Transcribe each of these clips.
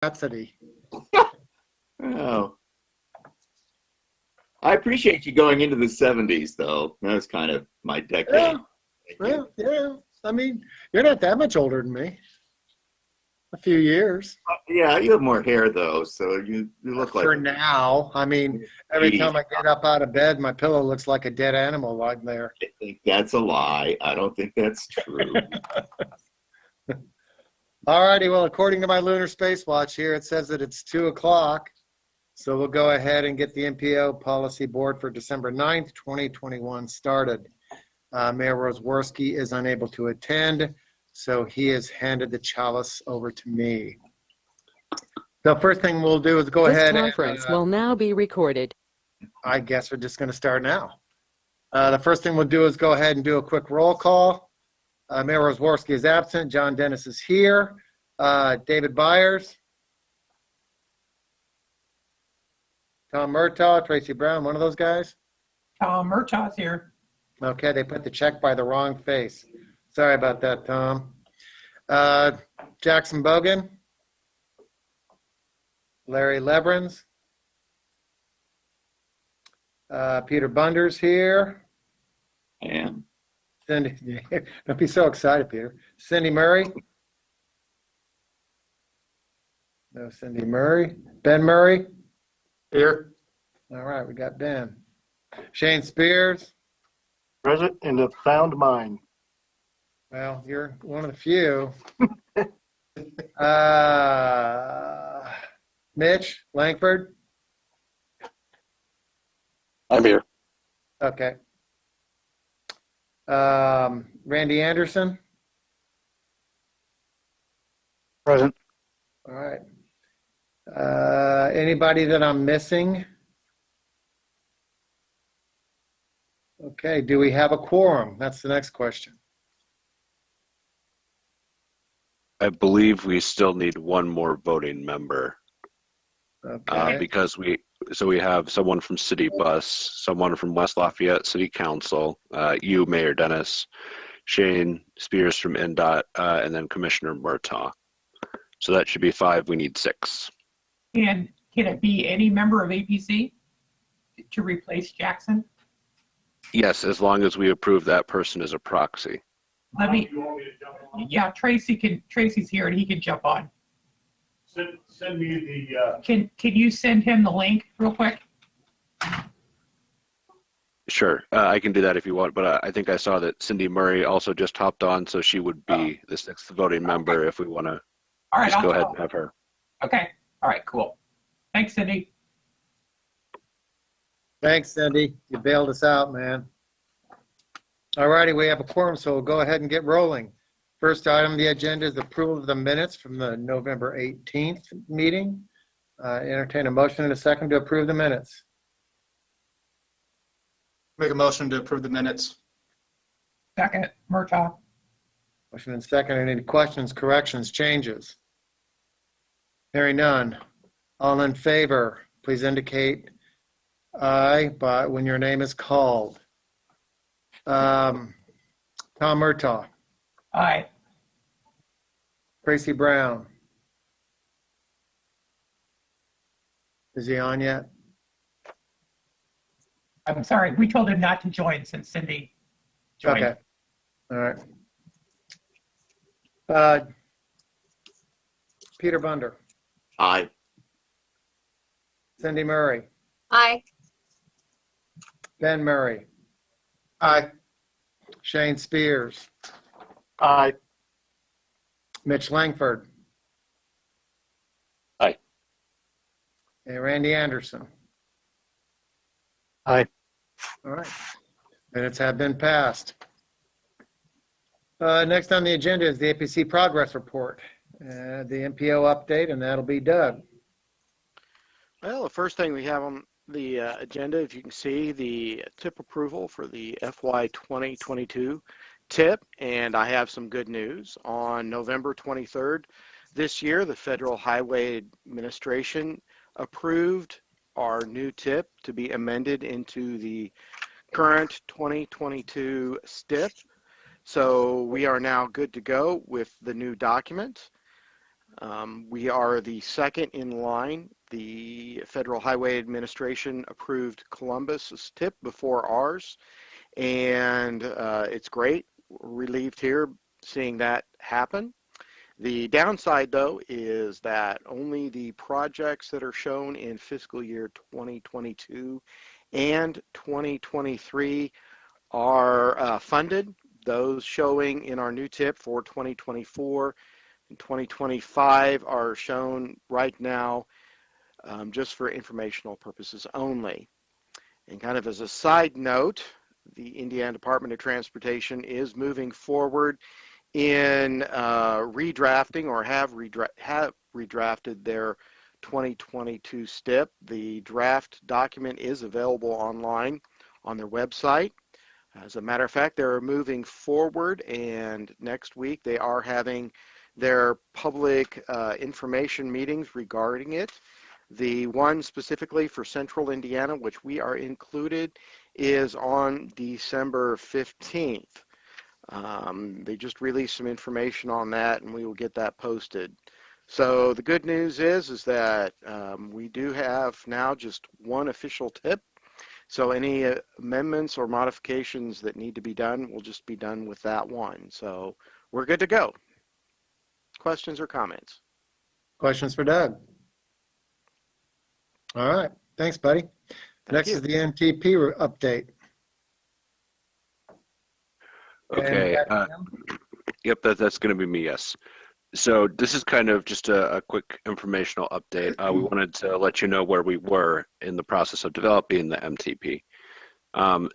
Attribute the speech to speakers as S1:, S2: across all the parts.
S1: capacity.
S2: Oh. I appreciate you going into the 70s, though. That was kind of my decade.
S1: Yeah. I mean, you're not that much older than me. A few years.
S2: Yeah, you have more hair, though, so you look like...
S1: For now. I mean, every time I get up out of bed, my pillow looks like a dead animal right there.
S2: I think that's a lie. I don't think that's true.
S1: All righty. Well, according to my lunar space watch here, it says that it's 2 o'clock. So we'll go ahead and get the MPO policy board for December 9th, 2021 started. Mayor Rosworski is unable to attend, so he has handed the chalice over to me. The first thing we'll do is go ahead.
S3: This conference will now be recorded.
S1: I guess we're just going to start now. The first thing we'll do is go ahead and do a quick roll call. Mayor Rosworski is absent. John Dennis is here. David Byers. Tom Murtaugh, Tracy Brown, one of those guys?
S4: Tom Murtaugh's here.
S1: Okay, they put the check by the wrong face. Sorry about that, Tom. Jackson Bogan. Larry Lebrons. Peter Bunder's here.
S2: And
S1: Cindy, don't be so excited, Peter. Cindy Murray. No Cindy Murray. Ben Murray.
S5: Here.
S1: All right, we got Ben. Shane Spears.
S5: Present in the found mine.
S1: Well, you're one of the few. Mitch Langford.
S5: I'm here.
S1: Okay. Randy Anderson.
S5: Present.
S1: All right. Anybody that I'm missing? Okay, do we have a quorum? That's the next question.
S6: I believe we still need one more voting member.
S1: Okay.
S6: Because we have someone from City Bus, someone from West Lafayette City Council, you, Mayor Dennis, Shane Spears from NDOT, and then Commissioner Murtaugh. So that should be 5. We need 6.
S4: And can it be any member of APC to replace Jackson?
S6: Yes, as long as we approve that person as a proxy.
S4: Let me. Yeah, Tracy's here and he can jump on.
S7: Send me the.
S4: Can you send him the link real quick?
S6: Sure, I can do that if you want, but I think I saw that Cindy Murray also just hopped on, so she would be the 6th voting member if we want to just go ahead and have her.
S4: Okay. All right, cool. Thanks, Cindy.
S1: Thanks, Cindy. You bailed us out, man. All righty, we have a quorum, so we'll go ahead and get rolling. First item on the agenda is approval of the minutes from the November 18th meeting. Entertain a motion and a second to approve the minutes.
S5: Make a motion to approve the minutes.
S4: Second, Murtaugh.
S1: Motion and second. Any questions, corrections, changes? Hearing none. All in favor, please indicate aye when your name is called. Tom Murtaugh.
S4: Aye.
S1: Tracy Brown. Is he on yet?
S4: I'm sorry. We told him not to join since Cindy joined.
S1: Okay. All right. Peter Bunder.
S2: Aye.
S1: Cindy Murray.
S8: Aye.
S1: Ben Murray.
S5: Aye.
S1: Shane Spears.
S5: Aye.
S1: Mitch Langford.
S5: Aye.
S1: And Randy Anderson.
S5: Aye.
S1: All right. Minutes have been passed. Next on the agenda is the APC progress report, the MPO update, and that'll be Doug.
S9: Well, the first thing we have on the agenda, if you can see, the TIP approval for the FY 2022 TIP, and I have some good news. On November 23rd this year, the Federal Highway Administration approved our new TIP to be amended into the current 2022 STIP. So we are now good to go with the new document. We are the second in line. The Federal Highway Administration approved Columbus's tip before ours, and it's great. We're relieved here seeing that happen. The downside, though, is that only the projects that are shown in fiscal year 2022 and 2023 are funded. Those showing in our new tip for 2024 and 2025 are shown right now just for informational purposes only. And kind of as a side note, the Indiana Department of Transportation is moving forward in redrafting or have redrafted their 2022 STIP. The draft document is available online on their website. As a matter of fact, they're moving forward, and next week they are having their public information meetings regarding it. The one specifically for Central Indiana, which we are included, is on December 15th. They just released some information on that, and we will get that posted. So the good news is that we do have now just one official tip. So any amendments or modifications that need to be done will just be done with that one. So we're good to go. Questions or comments?
S1: Questions for Doug? All right. Thanks, buddy. Next is the MTP update.
S6: Okay. Yep, that's going to be me, yes. So this is kind of just a quick informational update. We wanted to let you know where we were in the process of developing the MTP.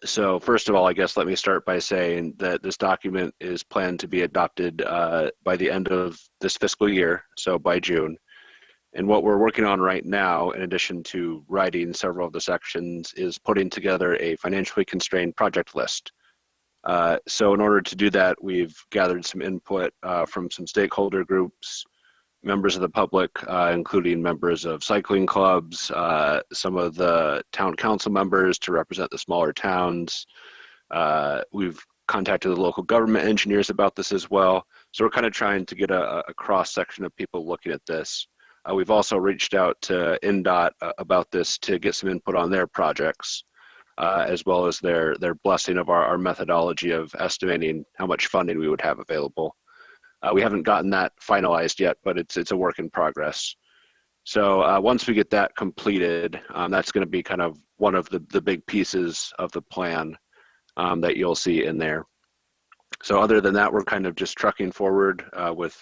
S6: So first of all, I guess let me start by saying that this document is planned to be adopted by the end of this fiscal year, so by June. And what we're working on right now, in addition to writing several of the sections, is putting together a financially constrained project list. So in order to do that, we've gathered some input from some stakeholder groups, members of the public, including members of cycling clubs, some of the town council members to represent the smaller towns. We've contacted the local government engineers about this as well. So we're kind of trying to get a cross section of people looking at this. We've also reached out to NDOT about this to get some input on their projects. As well as their blessing of our methodology of estimating how much funding we would have available. We haven't gotten that finalized yet, but it's a work in progress. So once we get that completed, that's going to be kind of one of the big pieces of the plan that you'll see in there. So other than that, we're kind of just trucking forward with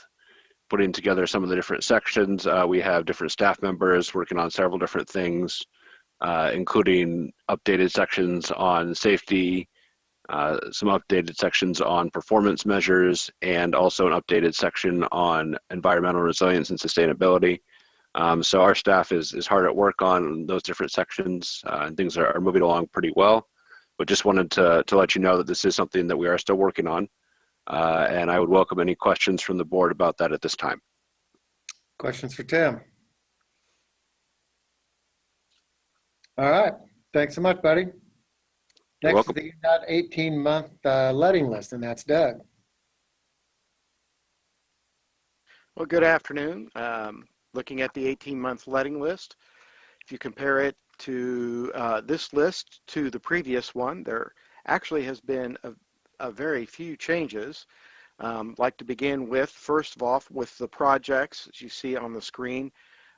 S6: putting together some of the different sections. We have different staff members working on several different things. Including updated sections on safety, some updated sections on performance measures, and also an updated section on environmental resilience and sustainability. So our staff is hard at work on those different sections, and things are moving along pretty well. But just wanted to let you know that this is something that we are still working on, and I would welcome any questions from the board about that at this time.
S1: Questions for Tim? All right. Thanks so much, buddy.
S6: You're
S1: Next
S6: welcome.
S1: is the 18-month letting list, and that's Doug.
S9: Well, good afternoon. Looking at the 18-month letting list, if you compare it to this list to the previous one, there actually has been a very few changes. Like to begin with, first of all, with the projects, as you see on the screen,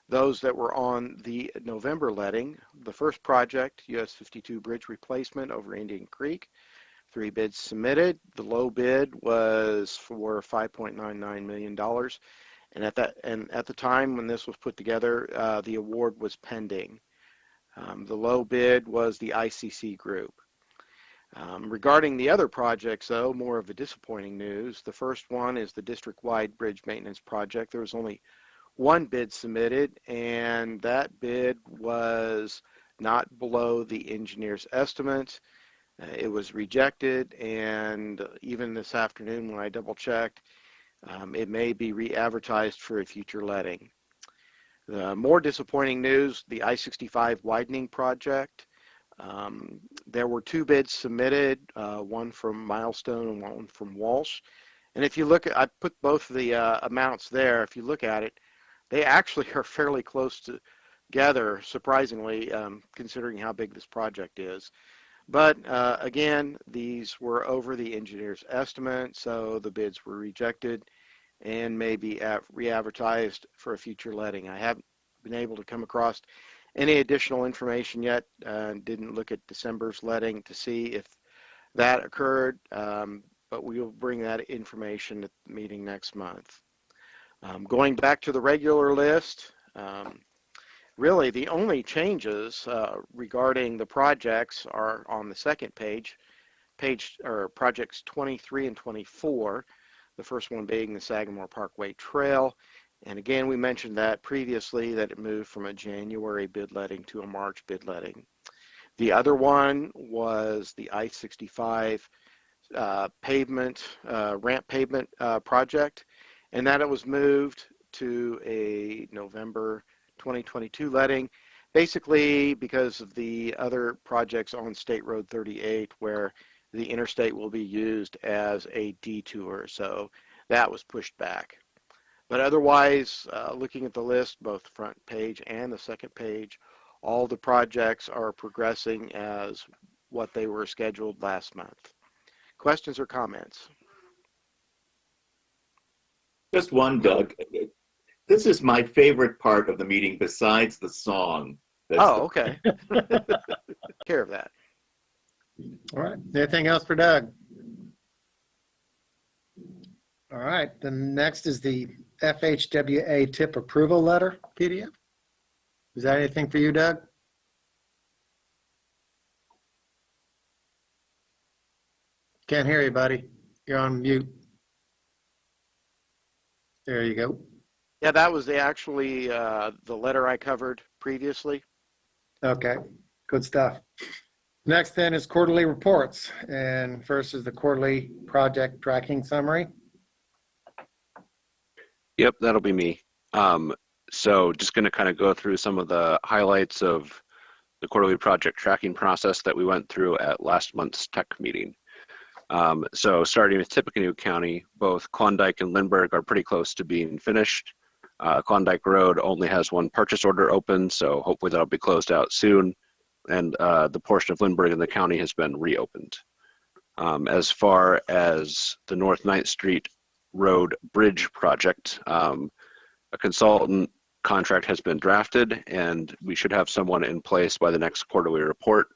S9: those that were on the November letting. The first project, US 52 bridge replacement over Indian Creek, 3 bids submitted. The low bid was for $5.99 million. And at the time when this was put together, the award was pending. The low bid was the ICC group. Regarding the other projects, though, more of a disappointing news. The first one is the district-wide bridge maintenance project. There was only one bid submitted, and that bid was not below the engineer's estimate. It was rejected, and even this afternoon when I double-checked, it may be re-advertised for a future letting. The more disappointing news, the I-65 widening project. There were 2 bids submitted, one from Milestone and one from Walsh. And if you look at, I put both of the amounts there. If you look at it, They actually are fairly close together, surprisingly, considering how big this project is. But again, these were over the engineer's estimate, so the bids were rejected and may be re-advertised for a future letting. I haven't been able to come across any additional information yet. Didn't look at December's letting to see if that occurred, but we will bring that information at the meeting next month. Going back to the regular list, really the only changes regarding the projects are on the second page, or projects 23 and 24. The first one being the Sagamore Parkway Trail. And again, we mentioned that previously, that it moved from a January bid letting to a March bid letting. The other one was the I-65 pavement, ramp pavement project, and that it was moved to a November 2022 letting, basically because of the other projects on State Road 38 where the interstate will be used as a detour, so that was pushed back. But otherwise, looking at the list, both the front page and the second page, all the projects are progressing as what they were scheduled last month. Questions or comments?
S2: Just one, Doug. This is my favorite part of the meeting besides the song.
S9: Oh, okay. Care of that.
S1: All right. Anything else for Doug? All right. The next is the FHWA tip approval letter PDF. Is that anything for you, Doug? Can't hear you, buddy. You're on mute. There you go.
S9: Yeah, that was actually the letter I covered previously.
S1: Okay, good stuff. Next then is quarterly reports. And first is the quarterly project tracking summary.
S6: Yep, that'll be me. So just going to kind of go through some of the highlights of the quarterly project tracking process that we went through at last month's tech meeting. So starting with Tippecanoe County, both Klondike and Lindbergh are pretty close to being finished. Klondike Road only has one purchase order open, so hopefully that'll be closed out soon. And the portion of Lindbergh in the county has been reopened. As far as the North 9th Street Road Bridge project, a consultant contract has been drafted, and we should have someone in place by the next quarterly report.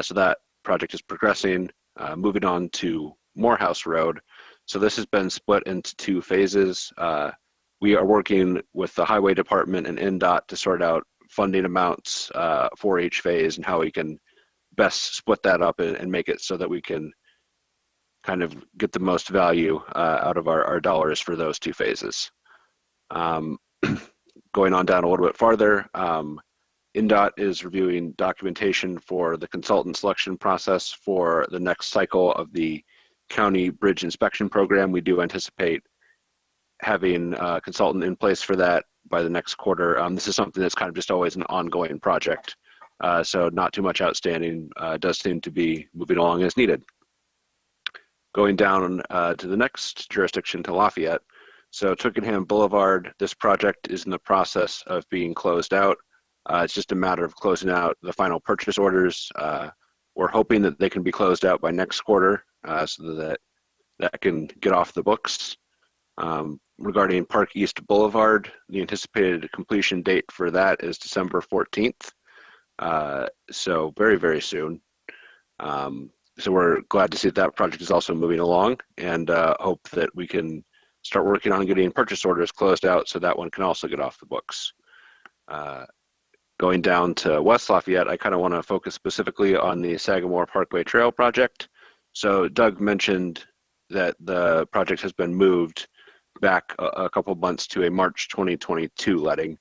S6: So that project is progressing. Moving on to Morehouse Road. So this has been split into two phases. We are working with the Highway Department and NDOT to sort out funding amounts for each phase and how we can best split that up and make it so that we can kind of get the most value out of our dollars for those two phases. Going on down a little bit farther, NDOT is reviewing documentation for the consultant selection process for the next cycle of the county bridge inspection program. We do anticipate having a consultant in place for that by the next quarter. This is something that's kind of just always an ongoing project. So not too much outstanding. Does seem to be moving along as needed. Going down to the next jurisdiction, to Lafayette. So Twickenham Boulevard, this project is in the process of being closed out. It's just a matter of closing out the final purchase orders. We're hoping that they can be closed out by next quarter so that can get off the books. Regarding Park East Boulevard, the anticipated completion date for that is December 14th. So very, very soon. So we're glad to see that project is also moving along, and hope that we can start working on getting purchase orders closed out so that one can also get off the books. Going down to West Lafayette, I kind of want to focus specifically on the Sagamore Parkway Trail project. So Doug mentioned that the project has been moved back a couple months to a March 2022 letting.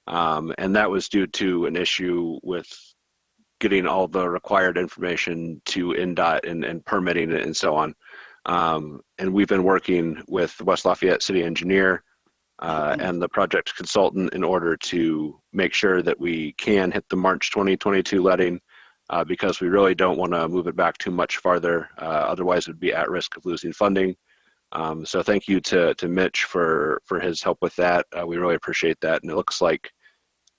S6: And that was due to an issue with getting all the required information to NDOT and permitting it and so on. And we've been working with the West Lafayette City Engineer and the project consultant in order to make sure that we can hit the March 2022 letting because we really don't want to move it back too much farther. Otherwise, it would be at risk of losing funding. So thank you to Mitch for his help with that. We really appreciate that. And it looks like,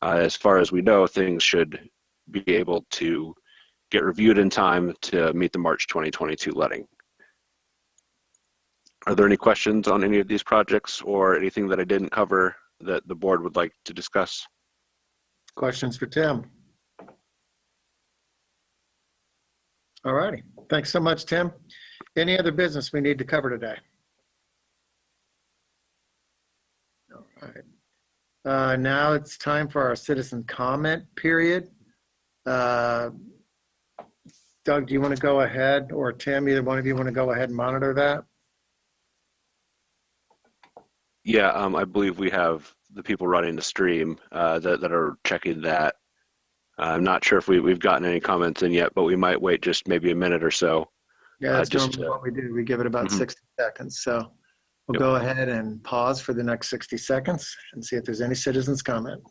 S6: as far as we know, things should be able to get reviewed in time to meet the March 2022 letting. Are there any questions on any of these projects or anything that I didn't cover that the board would like to discuss?
S1: Questions for Tim? All righty. Thanks so much, Tim. Any other business we need to cover today? All right. Now it's time for our citizen comment period. Doug, do you want to go ahead, or Tim, either one of you want to go ahead and monitor that?
S6: Yeah, I believe we have the people running the stream that are checking that. I'm not sure if we've gotten any comments in yet, but we might wait just maybe a minute or so.
S1: Yeah, that's
S6: just
S1: normally what we do. We give it about 60 seconds. So we'll go ahead and pause for the next 60 seconds and see if there's any citizens comment.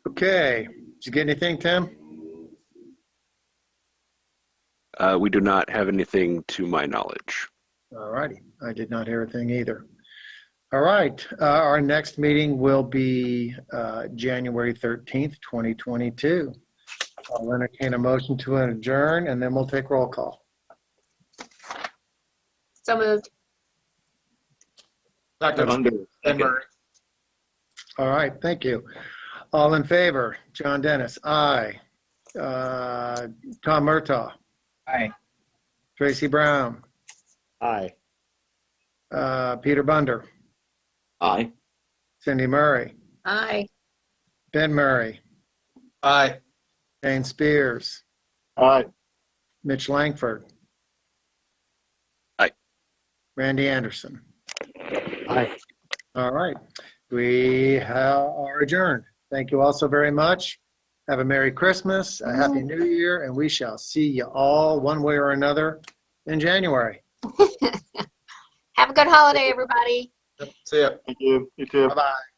S1: Okay, did you get anything, Tim?
S6: We do not have anything to my knowledge.
S1: All righty, I did not hear a thing either. All right, our next meeting will be January 13th, 2022. I'll entertain a motion to adjourn, and then we'll take roll call.
S8: So moved.
S5: Dr. Denver.
S1: All right, thank you. All in favor? John Dennis, aye. Tom Murtaugh,
S5: Aye.
S1: Tracy Brown,
S5: Aye.
S1: Peter Bunder,
S2: Aye.
S1: Cindy Murray,
S8: Aye.
S1: Ben Murray,
S5: Aye.
S1: Jane Spears,
S5: Aye.
S1: Mitch Langford.
S6: Aye.
S1: Randy Anderson.
S5: Aye.
S1: All right, we are adjourned. Thank you all so very much. Have a Merry Christmas, a Happy New Year, and we shall see you all one way or another in January.
S8: Have a good holiday, everybody.
S5: See ya. Thank you. You too.
S1: Bye-bye.